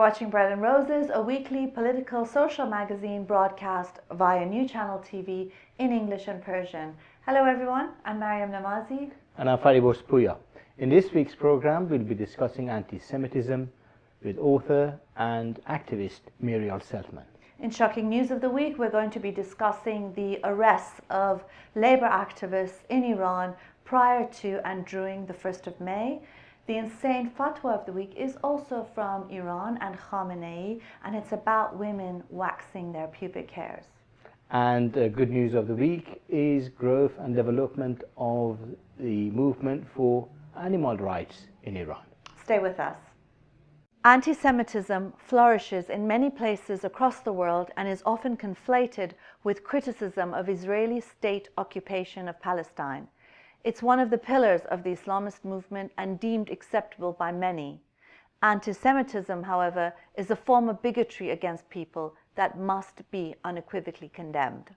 watching Bread and Roses, a weekly political social magazine broadcast via New Channel TV in English and Persian. Hello everyone, I'm Mariam Namazi. And I'm Faribos Puya. In this week's program, we'll be discussing anti-Semitism with author and activist Muriel Seltman. In Shocking News of the Week, we're going to be discussing the arrests of labor activists in Iran prior to and during the 1st of May. The insane fatwa of the week is also from Iran and Khamenei, and it's about women waxing their pubic hairs. And good news of the week is growth and development of the movement for animal rights in Iran. Stay with us. Anti-Semitism flourishes in many places across the world and is often conflated with criticism of Israeli state occupation of Palestine. It's one of the pillars of the Islamist movement and deemed acceptable by many. Anti-Semitism, however, is a form of bigotry against people that must be unequivocally condemned.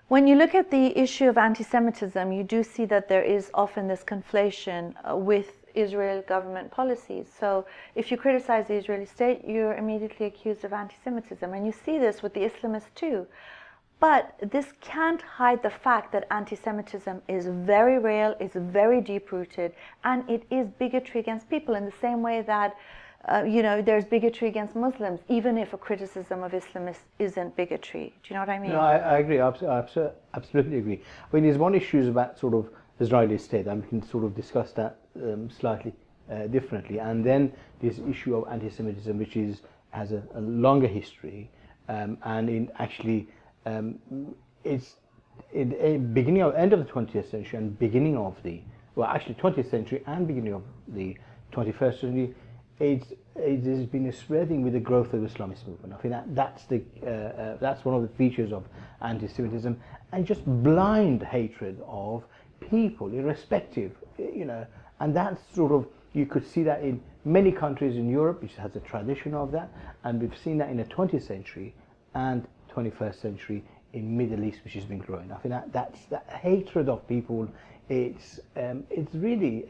When you look at the issue of anti-Semitism, you do see that there is often this conflation with Israeli government policies. So if you criticize the Israeli state, you're immediately accused of anti-Semitism. And you see this with the Islamists too. But this can't hide the fact that anti-Semitism is very real, is very deep-rooted, and it is bigotry against people in the same way that there's bigotry against Muslims, even if a criticism of Islamists isn't bigotry. Do you know what I mean? No, I agree. I absolutely agree. I mean, there's one issue about sort of Israeli state, and we can sort of discuss that slightly differently. And then this issue of anti-Semitism, which has a longer history, and it's in the beginning of end of the 20th century and beginning of the 20th century and beginning of the 21st century. It has been a spreading with the growth of the Islamist movement. I think that's one of the features of anti-Semitism, and just blind hatred of people, irrespective, and that's sort of, you could see that in many countries in Europe, which has a tradition of that, and we've seen that in the 20th century and 21st century in Middle East, which has been growing. I think that's that hatred of people. It's really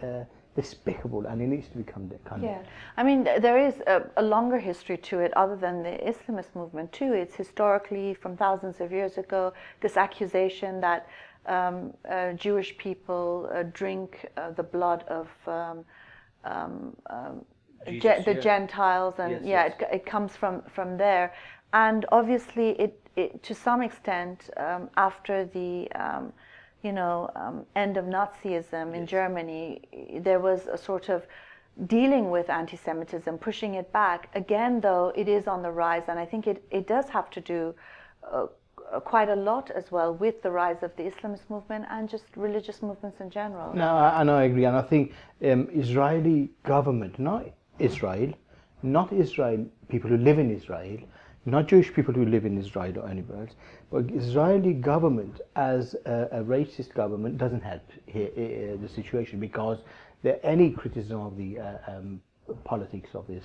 despicable, and it needs to be condemned. Yeah, I mean, there is a longer history to it other than the Islamist movement too. It's historically from thousands of years ago, this accusation that Jewish people drink the blood of the Gentiles, and yes. It comes from there. And obviously, it to some extent, after the end of Nazism in Germany, there was a sort of dealing with anti-Semitism, pushing it back. Again, though, it is on the rise, and I think it does have to do quite a lot as well with the rise of the Islamist movement and just religious movements in general. No, I agree, and I think Israeli government, not Israel, people who live in Israel, not Jewish people who live in Israel or anywhere else, but Israeli government as a racist government doesn't help here, the situation, because any criticism of the politics of this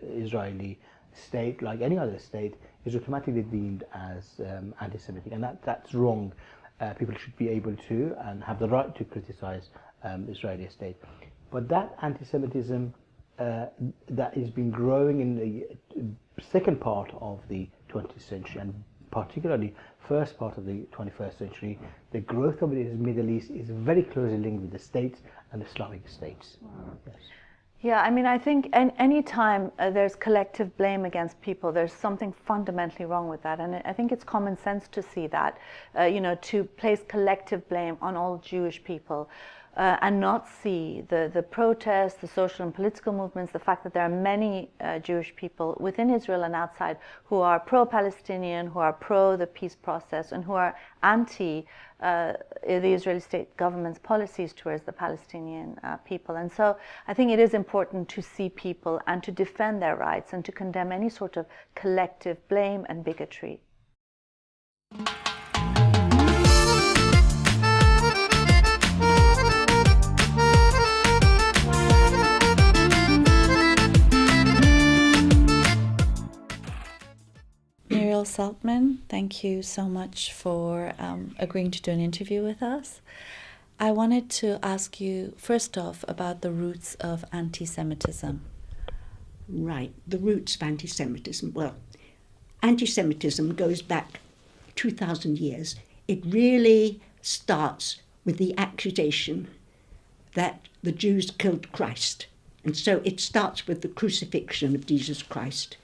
Israeli state, like any other state, is automatically deemed as anti-Semitic, and that's wrong. People should be able to and have the right to criticize the Israeli state. But that anti-Semitism that has been growing in the second part of the 20th century, and particularly first part of the 21st century, the growth of it in the Middle East is very closely linked with the states and Islamic states. Wow. Yes. Yeah, I mean, I think any time there's collective blame against people, there's something fundamentally wrong with that. And I think it's common sense to see that, to place collective blame on all Jewish people. And not see the protests, the social and political movements, the fact that there are many Jewish people within Israel and outside who are pro-Palestinian, who are pro the peace process, and who are anti the Israeli state government's policies towards the Palestinian people. And so I think it is important to see people and to defend their rights and to condemn any sort of collective blame and bigotry. Muriel Seltman, thank you so much for agreeing to do an interview with us. I wanted to ask you, first off, about the roots of anti-Semitism. Right, the roots of anti-Semitism. Well, anti-Semitism goes back 2,000 years. It really starts with the accusation that the Jews killed Christ. And so it starts with the crucifixion of Jesus Christ.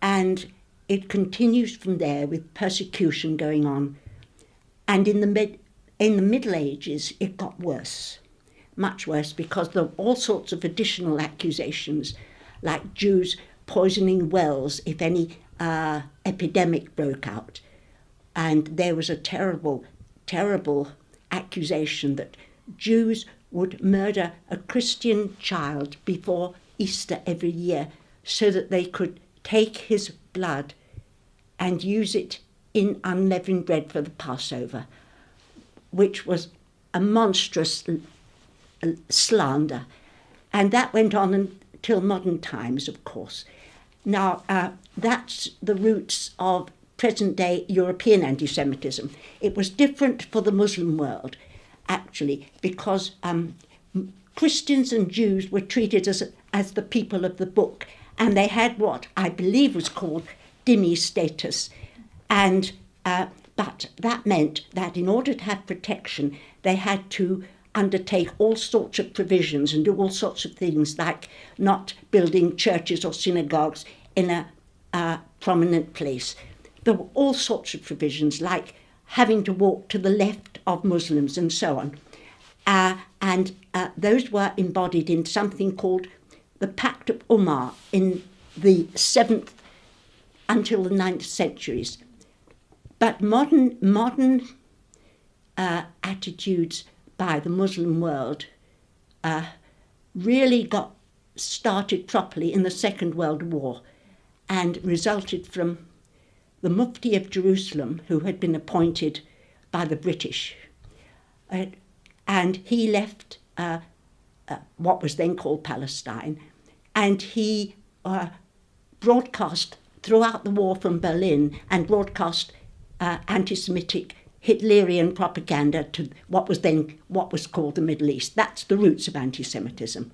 And it continues from there with persecution going on. And in the Middle Ages, it got worse, much worse, because there were all sorts of additional accusations, like Jews poisoning wells if any epidemic broke out. And there was a terrible, terrible accusation that Jews would murder a Christian child before Easter every year so that they could take his blood and use it in unleavened bread for the Passover, which was a monstrous slander. And that went on until modern times, of course. Now, that's the roots of present-day European anti-Semitism. It was different for the Muslim world, actually, because Christians and Jews were treated as the people of the book, and they had what I believe was called dhimmi status. And but that meant that in order to have protection, they had to undertake all sorts of provisions and do all sorts of things, like not building churches or synagogues in a prominent place. There were all sorts of provisions, like having to walk to the left of Muslims and so on. And those were embodied in something called the Pact of Umar in the 7th until the 9th centuries. But modern attitudes by the Muslim world really got started properly in the Second World War and resulted from the Mufti of Jerusalem, who had been appointed by the British. And he left what was then called Palestine, and he broadcast throughout the war from Berlin and broadcast anti-Semitic Hitlerian propaganda to what was called the Middle East. That's the roots of anti-Semitism.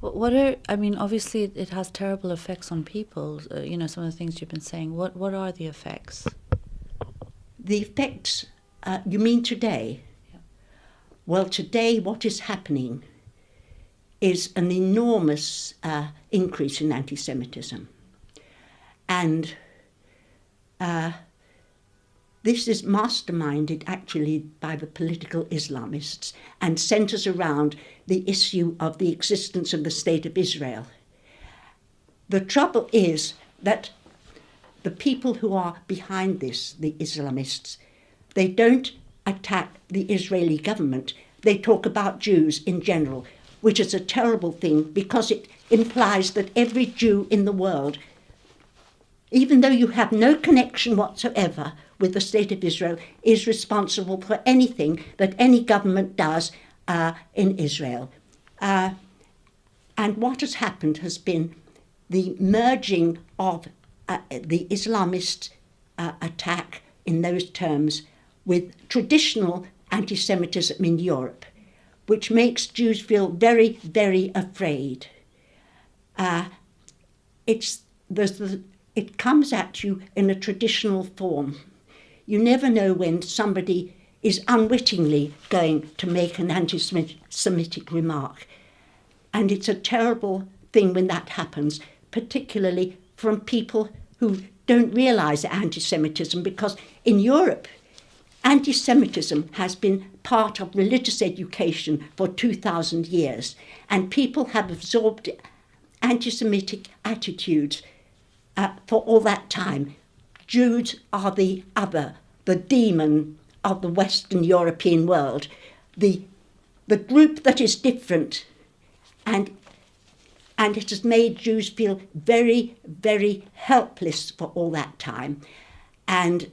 Obviously it has terrible effects on people, some of the things you've been saying. What are the effects? The effects, you mean today? Yeah. Well, today what is happening is an enormous increase in anti-Semitism. And this is masterminded actually by the political Islamists and centres around the issue of the existence of the State of Israel. The trouble is that the people who are behind this, the Islamists, they don't attack the Israeli government. They talk about Jews in general, which is a terrible thing because it implies that every Jew in the world, even though you have no connection whatsoever with the State of Israel, is responsible for anything that any government does in Israel. And what has happened has been the merging of the Islamist attack in those terms with traditional anti-Semitism in Europe, which makes Jews feel very, very afraid. It comes at you in a traditional form. You never know when somebody is unwittingly going to make an anti-Semitic remark. And it's a terrible thing when that happens, particularly from people who don't realise anti-Semitism, because in Europe, anti-Semitism has been part of religious education for 2,000 years, and people have absorbed anti-Semitic attitudes for all that time. Jews are the other, the demon of the Western European world, the group that is different, and it has made Jews feel very, very helpless for all that time. And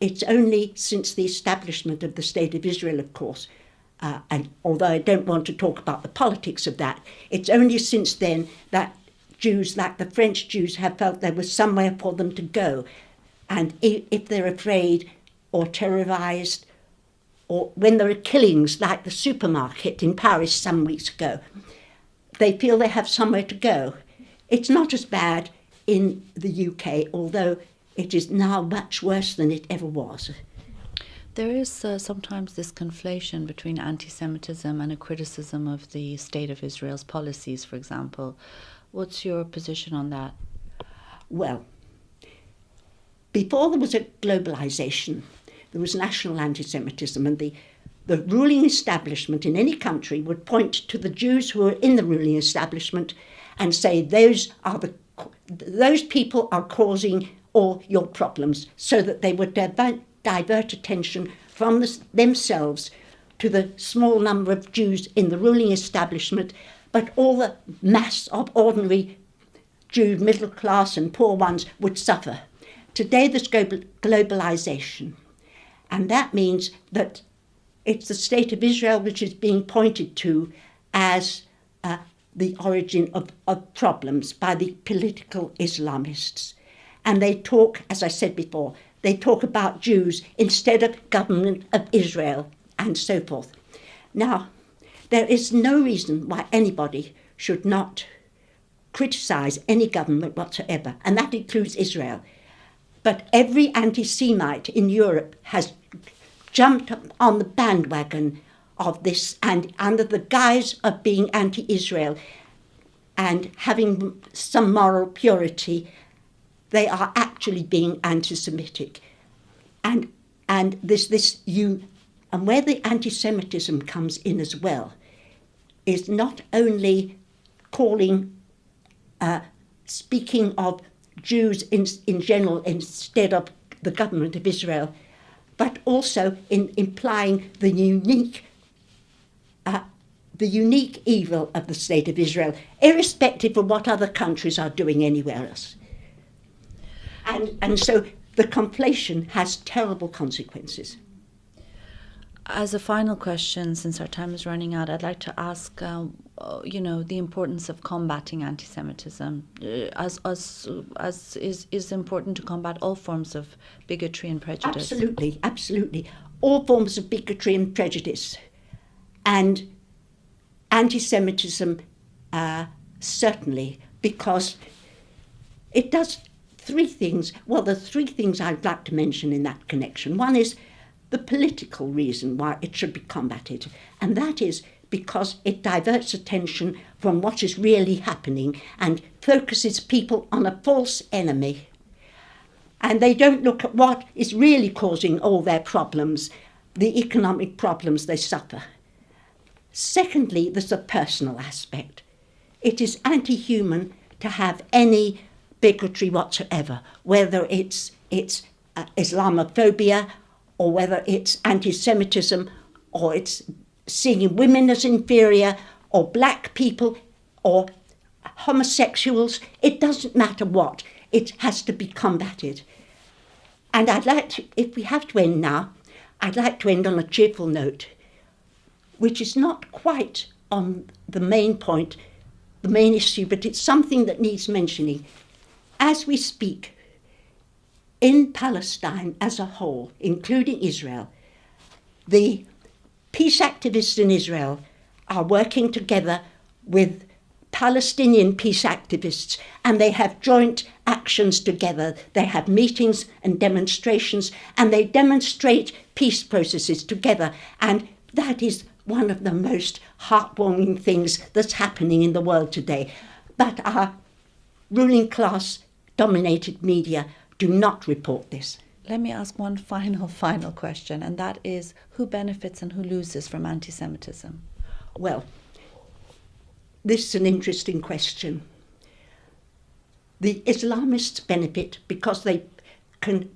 it's only since the establishment of the State of Israel, of course, and although I don't want to talk about the politics of that, it's only since then that Jews, like the French Jews, have felt there was somewhere for them to go. And if they're afraid or terrorised, or when there are killings like the supermarket in Paris some weeks ago, they feel they have somewhere to go. It's not as bad in the UK, although it is now much worse than it ever was. There is sometimes this conflation between anti-Semitism and a criticism of the State of Israel's policies, for example. What's your position on that? Well, before there was a globalisation, there was national anti-Semitism, and the ruling establishment in any country would point to the Jews who were in the ruling establishment and say those people are causing all your problems, so that they would divert attention from themselves to the small number of Jews in the ruling establishment, but all the mass of ordinary Jews, middle class and poor ones, would suffer. Today there's globalisation, and that means that it's the State of Israel which is being pointed to as the origin of problems by the political Islamists. And they talk, as I said before, they talk about Jews instead of government of Israel and so forth. Now, there is no reason why anybody should not criticise any government whatsoever, and that includes Israel. But every anti-Semite in Europe has jumped on the bandwagon of this, and under the guise of being anti-Israel and having some moral purity, they are actually being anti-Semitic. And where the anti-Semitism comes in as well is not only speaking of Jews in general instead of the government of Israel, but also in implying the unique evil of the State of Israel, irrespective of what other countries are doing anywhere else. And so the conflation has terrible consequences. As a final question, since our time is running out, I'd like to ask, the importance of combating anti-Semitism, as is important to combat all forms of bigotry and prejudice. Absolutely, absolutely. All forms of bigotry and prejudice. And anti-Semitism, certainly, because it does three things. Well, there are three things I'd like to mention in that connection. One is the political reason why it should be combated, and that is because it diverts attention from what is really happening and focuses people on a false enemy. And they don't look at what is really causing all their problems, the economic problems they suffer. Secondly, there's a personal aspect. It is anti-human to have any bigotry whatsoever, whether it's Islamophobia, or whether it's anti-Semitism, or it's seeing women as inferior, or black people, or homosexuals. It doesn't matter what. It has to be combated. And I'd like to, if we have to end now, I'd like to end on a cheerful note, which is not quite on the main point, the main issue, but it's something that needs mentioning. As we speak, in Palestine as a whole, including Israel, the peace activists in Israel are working together with Palestinian peace activists, and they have joint actions together. They have meetings and demonstrations, and they demonstrate peace processes together. And that is one of the most heartwarming things that's happening in the world today. But our ruling class dominated media do not report this. Let me ask one final question, and that is, who benefits and who loses from anti-Semitism? Well, this is an interesting question. The Islamists benefit because they can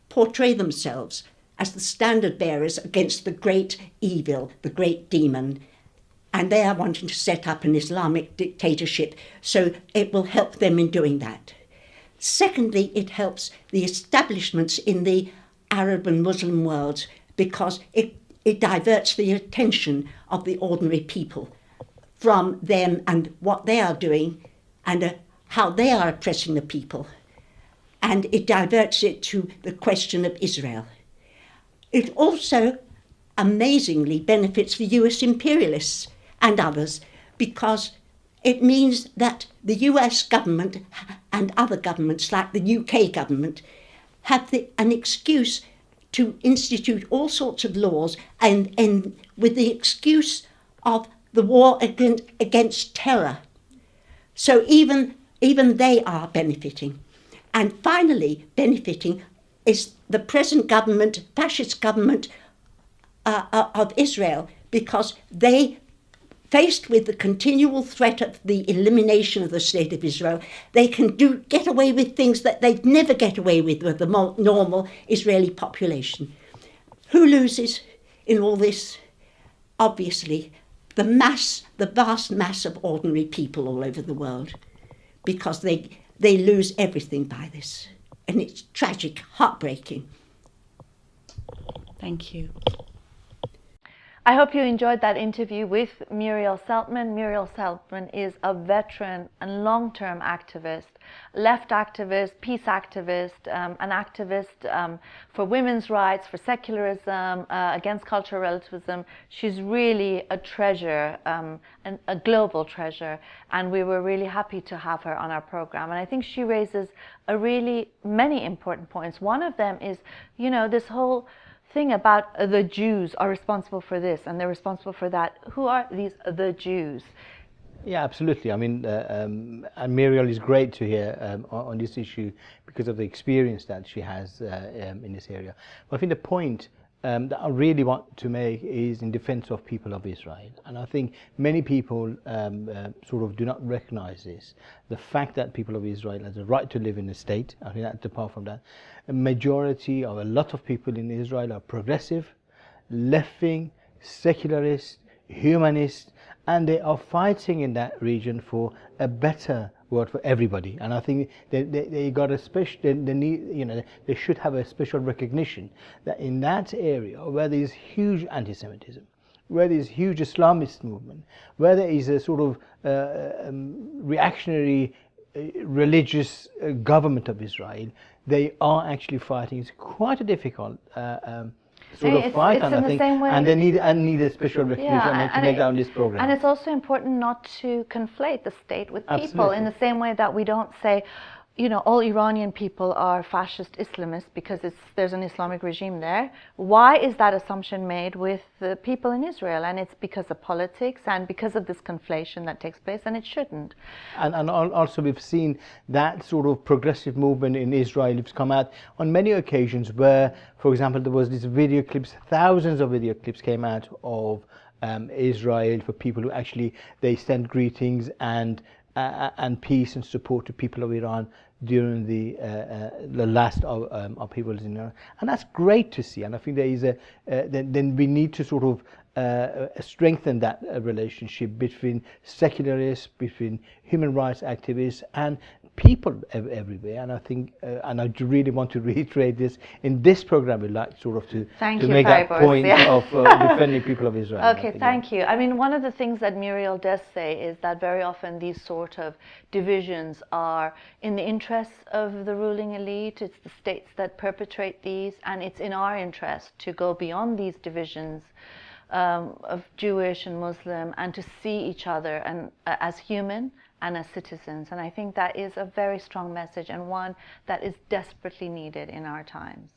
portray themselves as the standard bearers against the great evil, the great demon, and they are wanting to set up an Islamic dictatorship, so it will help them in doing that. Secondly, it helps the establishments in the Arab and Muslim worlds because it diverts the attention of the ordinary people from them and what they are doing and how they are oppressing the people. And it diverts it to the question of Israel. It also amazingly benefits the US imperialists and others because It means that the US government and other governments like the UK government have an excuse to institute all sorts of laws and with the excuse of the war against terror. So even they are benefiting. And finally, benefiting is the present government, fascist government of Israel, because they, faced with the continual threat of the elimination of the State of Israel, they can get away with things that they'd never get away with the normal Israeli population. Who loses in all this? Obviously, the vast mass of ordinary people all over the world, because they lose everything by this. And it's tragic, heartbreaking. Thank you. I hope you enjoyed that interview with Muriel Seltman. Muriel Seltman is a veteran and long-term activist, left activist, peace activist, an activist for women's rights, for secularism, against cultural relativism. She's really a treasure, a global treasure, and we were really happy to have her on our program. And I think she raises many important points. One of them is, this whole thing about the Jews are responsible for this and they're responsible for that. Who are the Jews? Yeah, absolutely. I mean, and Muriel is great to hear on this issue because of the experience that she has in this area. But I think the point that I really want to make is in defense of people of Israel. And I think many people sort of do not recognize this. The fact that people of Israel have the right to live in the state, I think that's apart from that. A majority of a lot of people in Israel are progressive, left-wing, secularist, humanist, and they are fighting in that region for a better world for everybody. And I think they got a special, they need, they should have a special recognition that in that area where there is huge anti-Semitism, where there is huge Islamist movement, where there is a sort of reactionary religious government of Israel, they are actually fighting. It's quite a difficult sort of fight, and I think, and they need a special recognition to make that on this program. And it's also important not to conflate the state with people. Absolutely. In the same way that we don't say, all Iranian people are fascist Islamists because there's an Islamic regime there. Why is that assumption made with the people in Israel? And it's because of politics and because of this conflation that takes place, and it shouldn't. And also we've seen that sort of progressive movement in Israel. It's come out on many occasions where, for example, there was these video clips, thousands of video clips came out of Israel for people who actually, they send greetings and peace and support to people of Iran during the last upheavals in Iran, and that's great to see. And I think there is then we need to sort of strengthen that relationship between secularists, between human rights activists, and people everywhere. And I think, and I really want to reiterate this in this program. We'd like sort of to make that point of defending people of Israel. Okay, thank you. I mean, one of the things that Muriel does say is that very often these sort of divisions are in the interests of the ruling elite. It's the states that perpetrate these, and it's in our interest to go beyond these divisions of Jewish and Muslim, and to see each other and as human and as citizens. And I think that is a very strong message, and one that is desperately needed in our times.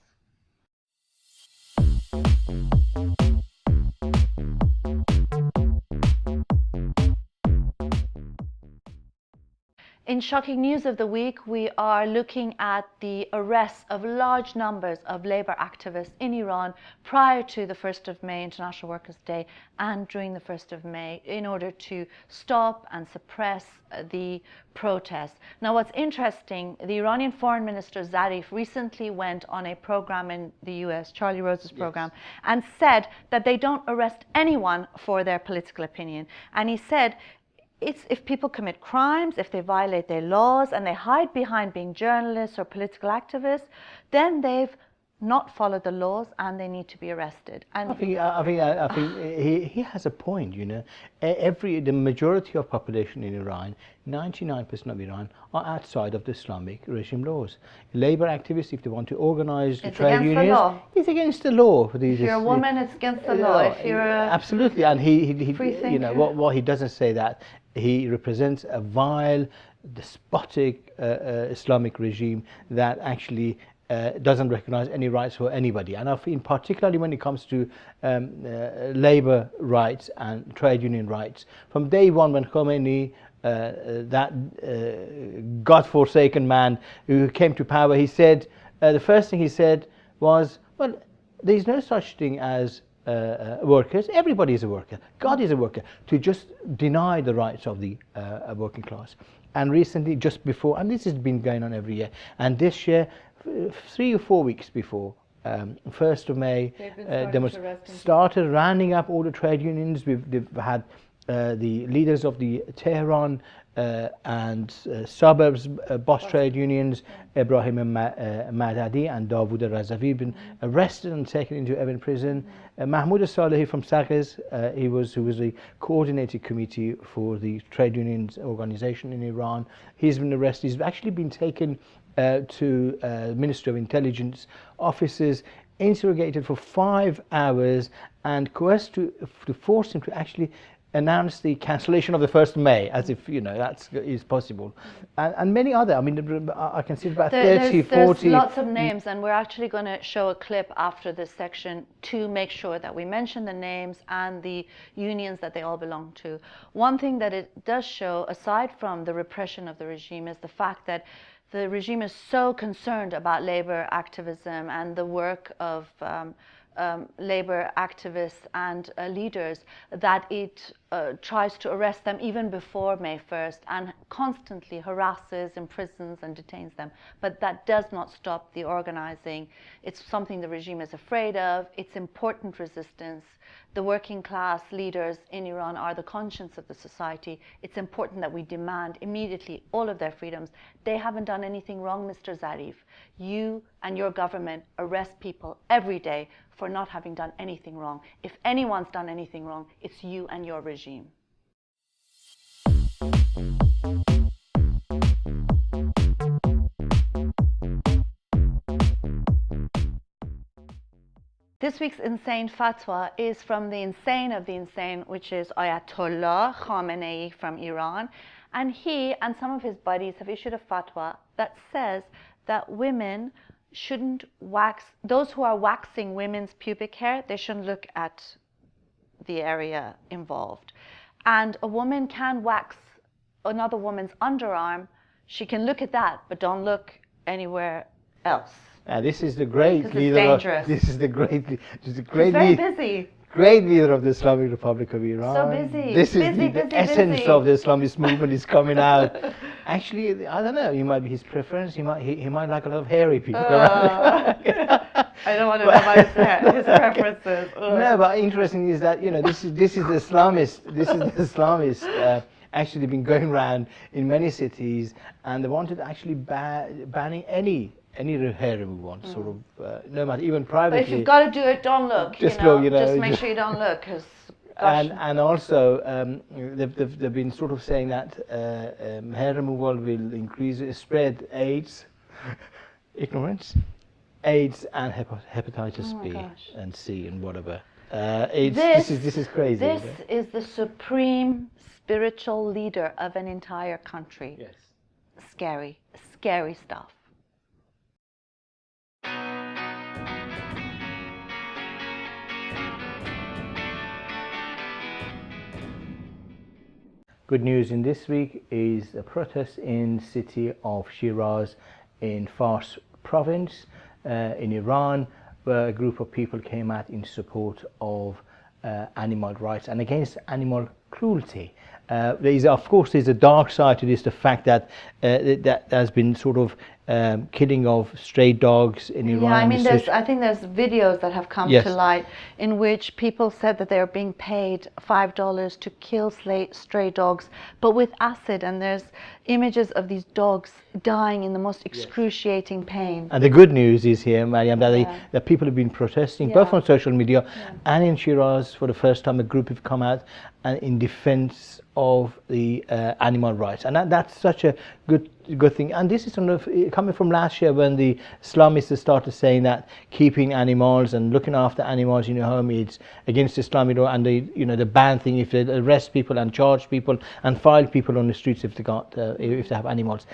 In shocking news of the week, we are looking at the arrests of large numbers of labour activists in Iran prior to the 1st of May, International Workers' Day, and during the 1st of May, in order to stop and suppress the protests. Now, what's interesting, the Iranian Foreign Minister Zarif recently went on a program in the US, Charlie Rose's program, and said that they don't arrest anyone for their political opinion. And he said, if people commit crimes, if they violate their laws, and they hide behind being journalists or political activists, then they've not followed the laws and they need to be arrested. And I think he has a point. The majority of population in Iran, 99% of Iran, are outside of the Islamic regime laws. Labor activists, if they want to organize the trade unions, it's against the law. For these, if you're a woman, it's against the law. If you're absolutely, and he free thinker. what he doesn't say that he represents a vile, despotic Islamic regime that actually doesn't recognize any rights for anybody. And I feel particularly when it comes to labor rights and trade union rights. From day one, when Khomeini, that God-forsaken man who came to power, he said, the first thing he said was, well, there's no such thing as workers. Everybody is a worker. God is a worker. To just deny the rights of the working class. And recently, just before, and this has been going on every year, and this year, 3 or 4 weeks before, 1st of May, they started rounding up all the trade unions. They've had the leaders of the Tehran and suburbs boss trade unions, Ibrahim Madadi and Dawood Razavi, been arrested and taken into Evin prison. Mahmoud Salehi from Saqqez, who was the coordinating committee for the trade unions organization in Iran, he's been arrested. He's actually been taken to Ministry of Intelligence offices, interrogated for 5 hours, and coerced to force him to actually announce the cancellation of the 1st of May, as if, you know, that is possible. And many other, I mean, I can see about 30, 40. There's lots of names, and we're actually going to show a clip after this section to make sure that we mention the names and the unions that they all belong to. One thing that it does show, aside from the repression of the regime, is the fact that the regime is so concerned about labor activism and the work of labor activists and leaders that it tries to arrest them even before May 1st and constantly harasses, imprisons and detains them. But that does not stop the organizing. It's something the regime is afraid of. It's important resistance. The working class leaders in Iran are the conscience of the society. It's important that we demand immediately all of their freedoms. They haven't done anything wrong, Mr. Zarif. You and your government arrest people every day for not having done anything wrong. If anyone's done anything wrong, it's you and your regime. This week's insane fatwa is from the insane of the insane, which is Ayatollah Khamenei from Iran. And he and some of his buddies have issued a fatwa that says that women shouldn't wax, those who are waxing women's pubic hair, they shouldn't look at the area involved. And a woman can wax another woman's underarm. She can look at that, but don't look anywhere else. This is the great leader. Dangerous. This is the great. He's very busy. Great leader of the Islamic Republic of Iran. So busy. This is busy, the busy, essence busy. of the Islamist movement is coming out. Actually, I don't know. It might be his preference. He might like a lot of hairy people. I don't want to know about his preferences. No, but interesting is that, you know, this is the Islamist. This is the Islamist. Actually been going around in many cities, and they wanted actually banning any hair removal, sort of, no matter, even privately. But if you've got to do it, don't look. Just just make sure you don't look, because. And also, they've been sort of saying that hair removal will spread AIDS, ignorance, AIDS and hepatitis B and C and whatever. This is crazy. This is the supreme spiritual leader of an entire country. Yes. Scary, scary stuff. Good news in this week is a protest in the city of Shiraz in Fars province in Iran, where a group of people came out in support of animal rights and against animal cruelty. There's a dark side to this, the fact that that has been sort of killing of stray dogs in Iran. Yeah, I mean, I think there's videos that have come to light in which people said that they're being paid $5 to kill stray dogs, but with acid, and there's images of these dogs dying in the most excruciating pain. And the good news is here, Mariam, that people have been protesting both on social media and in Shiraz. For the first time, a group have come out and in defense of the animal rights, and that's such a good good thing. And this is coming from last year when the Islamists started saying that keeping animals and looking after animals in your home is against Islamic law, and the ban thing, if they arrest people and charge people and file people on the streets if they have animals.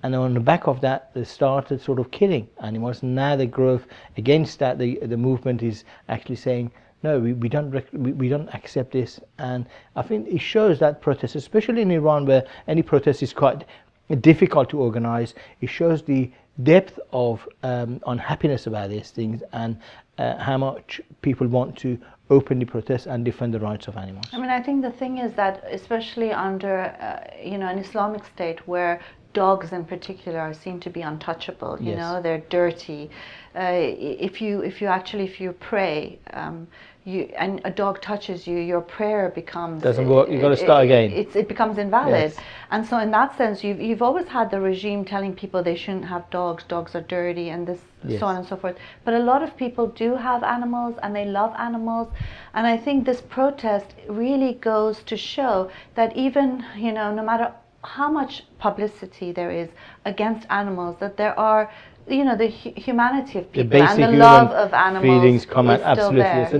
And on the back of that, they started sort of killing animals. Now the growth against that, the movement is actually saying, no, we don't accept this. And I think it shows that protest, especially in Iran, where any protest is quite difficult to organize. It shows the depth of unhappiness about these things, and how much people want to openly protest and defend the rights of animals. I mean, I think the thing is that, especially under an Islamic state where dogs in particular are seen to be untouchable, you know, they're dirty. If you pray, and a dog touches you, your prayer becomes doesn't work. You've got to start again. It becomes invalid. Yes. And so in that sense, you've always had the regime telling people they shouldn't have dogs. Dogs are dirty, and this, so on and so forth. But a lot of people do have animals, and they love animals. And I think this protest really goes to show that even, no matter how much publicity there is against animals, that there are, the humanity of people and the love of animals feelings come out, absolutely. There. So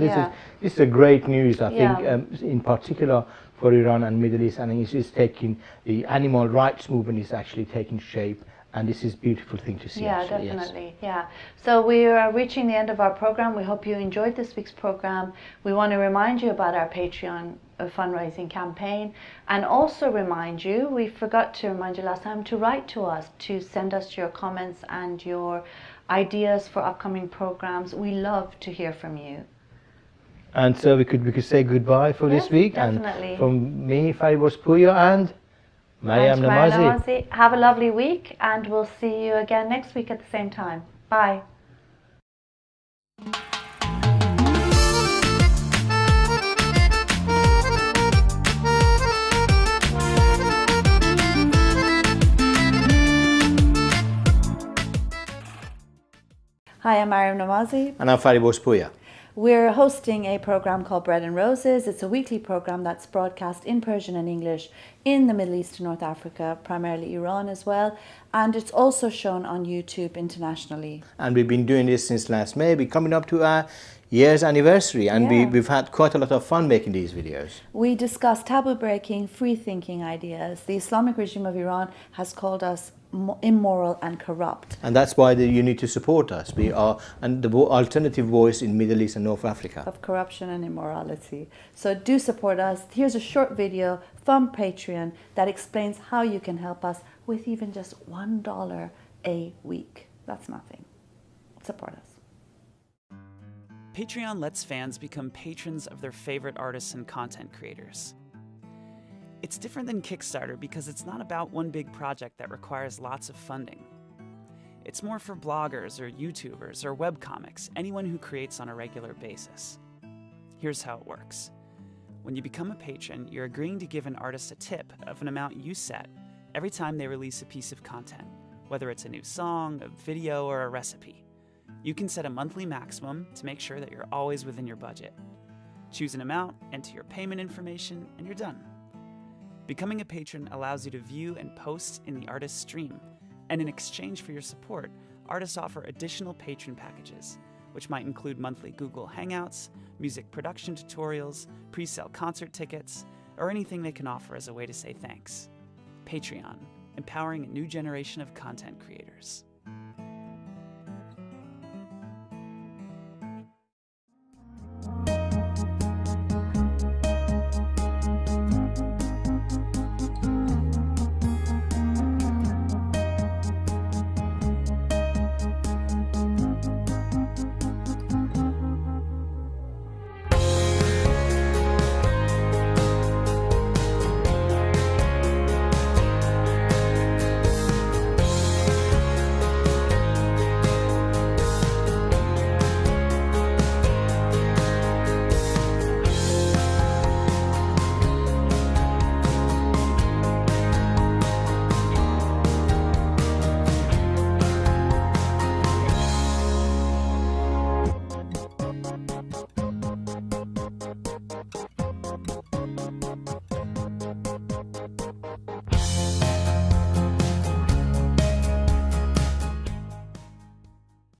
this is a great news, I think, in particular for Iran and Middle East, and it's taking, the animal rights movement is actually taking shape. And this is a beautiful thing to see. Yeah, actually, definitely. Yes. Yeah. So we are reaching the end of our program. We hope you enjoyed this week's program. We want to remind you about our Patreon fundraising campaign, and also remind you, we forgot to remind you last time, to write to us, to send us your comments and your ideas for upcoming programs. We love to hear from you. And so we could say goodbye for this week. Definitely. And from me, Faribos Puya, and Mariam Namazi. Have a lovely week, and we'll see you again next week at the same time. Bye. Hi, I'm Mariam Namazi. And I'm Faribos Puya. We're hosting a program called Bread and Roses. It's a weekly program that's broadcast in Persian and English in the Middle East and North Africa, primarily Iran as well. And it's also shown on YouTube internationally. And we've been doing this since last May. We're coming up to our year's anniversary, and we've had quite a lot of fun making these videos. We discuss taboo-breaking, free-thinking ideas. The Islamic regime of Iran has called us immoral and corrupt. And that's why you need to support us. We are the alternative voice in Middle East and North Africa. Of corruption and immorality. So do support us. Here's a short video from Patreon that explains how you can help us with even just $1 a week. That's nothing. Support us. Patreon lets fans become patrons of their favorite artists and content creators. It's different than Kickstarter because it's not about one big project that requires lots of funding. It's more for bloggers or YouTubers or webcomics, anyone who creates on a regular basis. Here's how it works. When you become a patron, you're agreeing to give an artist a tip of an amount you set every time they release a piece of content, whether it's a new song, a video, or a recipe. You can set a monthly maximum to make sure that you're always within your budget. Choose an amount, enter your payment information, and you're done. Becoming a patron allows you to view and post in the artist's stream, and in exchange for your support, artists offer additional patron packages, which might include monthly Google Hangouts, music production tutorials, pre-sale concert tickets, or anything they can offer as a way to say thanks. Patreon, empowering a new generation of content creators.